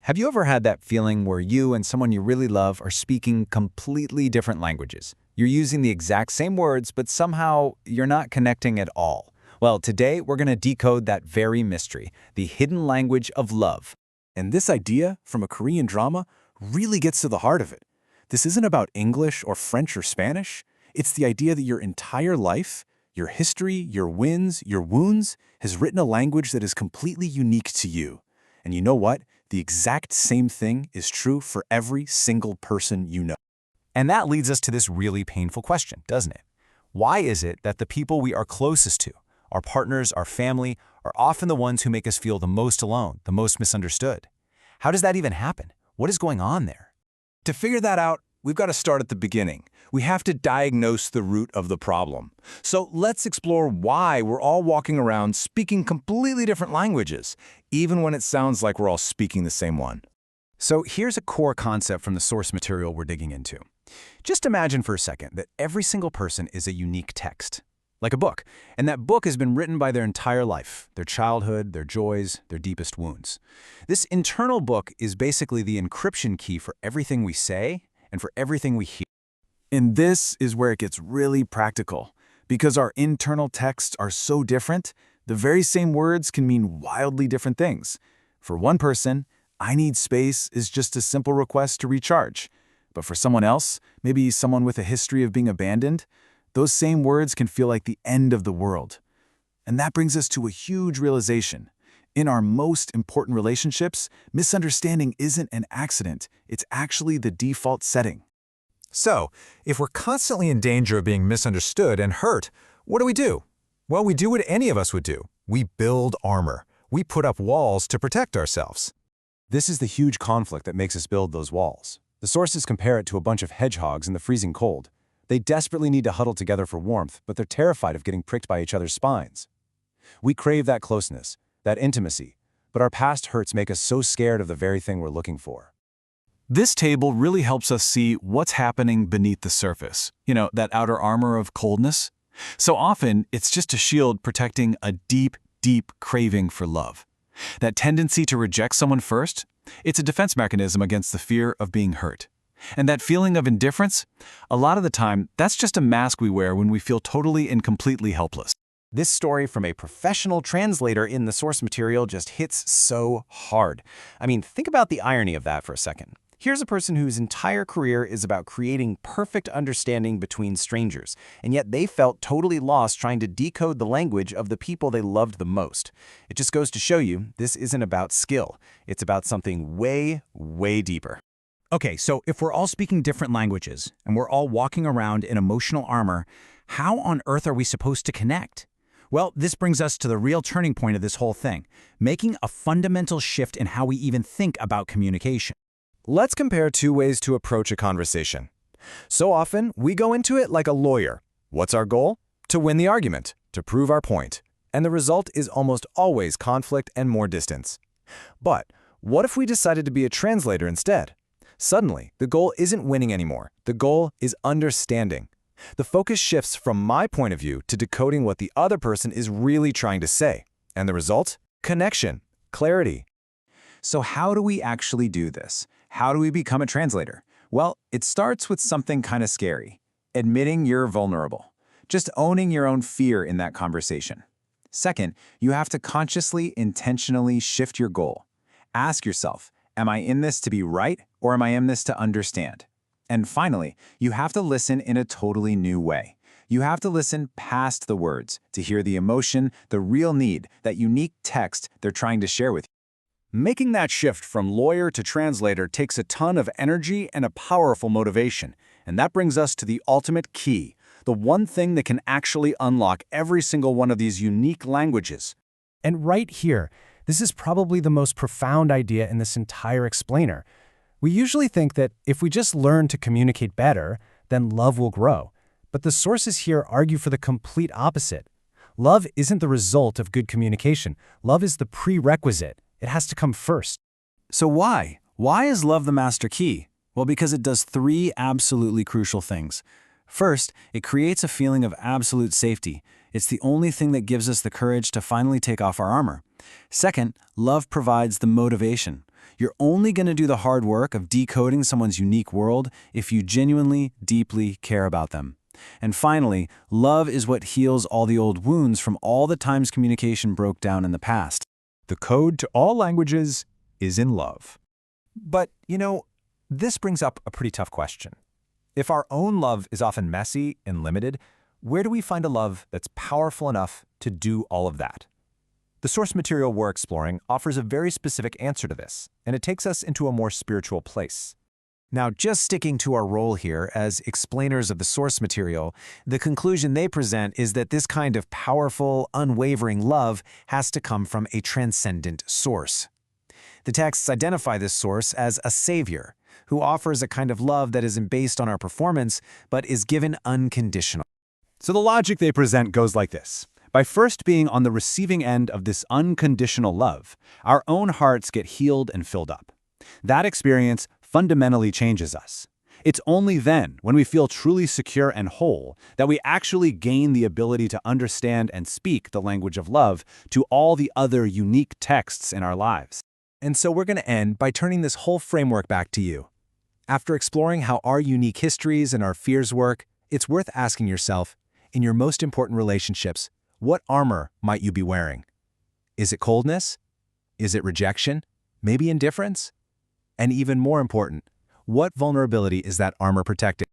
Have you ever had that feeling where you and someone you really love are speaking completely different languages? You're using the exact same words, but somehow you're not connecting at all. Well, today we're going to decode that very mystery, the hidden language of love. And this idea from a Korean drama really gets to the heart of it. This isn't about English or French or Spanish. It's the idea that your entire life, your history, your wins, your wounds, has written a language that is completely unique to you. And you know what? The exact same thing is true for every single person you know. And that leads us to this really painful question, doesn't it? Why is it that the people we are closest to, our partners, our family, are often the ones who make us feel the most alone, the most misunderstood? How does that even happen? What is going on there? To figure that out, we've got to start at the beginning. We have to diagnose the root of the problem. So let's explore why we're all walking around speaking completely different languages, even when it sounds like we're all speaking the same one. So here's a core concept from the source material we're digging into. Just imagine for a second that every single person is a unique text, like a book, and that book has been written by their entire life, their childhood, their joys, their deepest wounds. This internal book is basically the encryption key for everything we say and for everything we hear. And this is where it gets really practical. Because our internal texts are so different, the very same words can mean wildly different things. For one person, "I need space" is just a simple request to recharge. But for someone else, maybe someone with a history of being abandoned, those same words can feel like the end of the world. And that brings us to a huge realization. In our most important relationships, misunderstanding isn't an accident. It's actually the default setting. So, if we're constantly in danger of being misunderstood and hurt, what do? Well, we do what any of us would do. We build armor. We put up walls to protect ourselves. This is the huge conflict that makes us build those walls. The sources compare it to a bunch of hedgehogs in the freezing cold. They desperately need to huddle together for warmth, but they're terrified of getting pricked by each other's spines. We crave that closeness, that intimacy, but our past hurts make us so scared of the very thing we're looking for. This table really helps us see what's happening beneath the surface. That outer armor of coldness. So often, it's just a shield protecting a deep, deep craving for love. That tendency to reject someone first, it's a defense mechanism against the fear of being hurt. And that feeling of indifference, a lot of the time, that's just a mask we wear when we feel totally and completely helpless. This story from a professional translator in the source material just hits so hard. I mean, think about the irony of that for a second. Here's a person whose entire career is about creating perfect understanding between strangers, and yet they felt totally lost trying to decode the language of the people they loved the most. It just goes to show you, this isn't about skill. It's about something way, way deeper. Okay, so if we're all speaking different languages, and we're all walking around in emotional armor, how on earth are we supposed to connect? Well, this brings us to the real turning point of this whole thing, making a fundamental shift in how we even think about communication. Let's compare two ways to approach a conversation. So often, we go into it like a lawyer. What's our goal? To win the argument, to prove our point. And the result is almost always conflict and more distance. But what if we decided to be a translator instead? Suddenly, the goal isn't winning anymore. The goal is understanding. The focus shifts from my point of view to decoding what the other person is really trying to say. And the result? Connection, clarity. So how do we actually do this? How do we become a translator? Well, it starts with something kind of scary. Admitting you're vulnerable. Just owning your own fear in that conversation. Second, you have to consciously, intentionally shift your goal. Ask yourself, am I in this to be right, or am I in this to understand? And finally, you have to listen in a totally new way. You have to listen past the words to hear the emotion, the real need, that unique text they're trying to share with you. Making that shift from lawyer to translator takes a ton of energy and a powerful motivation. And that brings us to the ultimate key, the one thing that can actually unlock every single one of these unique languages. And right here, this is probably the most profound idea in this entire explainer. We usually think that if we just learn to communicate better, then love will grow. But the sources here argue for the complete opposite. Love isn't the result of good communication. Love is the prerequisite. It has to come first. So why? Why is love the master key? Well, because it does three absolutely crucial things. First, it creates a feeling of absolute safety. It's the only thing that gives us the courage to finally take off our armor. Second, love provides the motivation. You're only going to do the hard work of decoding someone's unique world if you genuinely, deeply care about them. And finally, love is what heals all the old wounds from all the times communication broke down in the past. The code to all languages is in love. But, this brings up a pretty tough question. If our own love is often messy and limited, where do we find a love that's powerful enough to do all of that? The source material we're exploring offers a very specific answer to this, and it takes us into a more spiritual place. Now, just sticking to our role here as explainers of the source material, the conclusion they present is that this kind of powerful, unwavering love has to come from a transcendent source. The texts identify this source as a savior, who offers a kind of love that isn't based on our performance, but is given unconditional. So the logic they present goes like this. By first being on the receiving end of this unconditional love, our own hearts get healed and filled up. That experience fundamentally changes us. It's only then, when we feel truly secure and whole, that we actually gain the ability to understand and speak the language of love to all the other unique texts in our lives. And so we're going to end by turning this whole framework back to you. After exploring how our unique histories and our fears work, it's worth asking yourself, in your most important relationships, what armor might you be wearing? Is it coldness? Is it rejection? Maybe indifference? And even more important, what vulnerability is that armor protecting?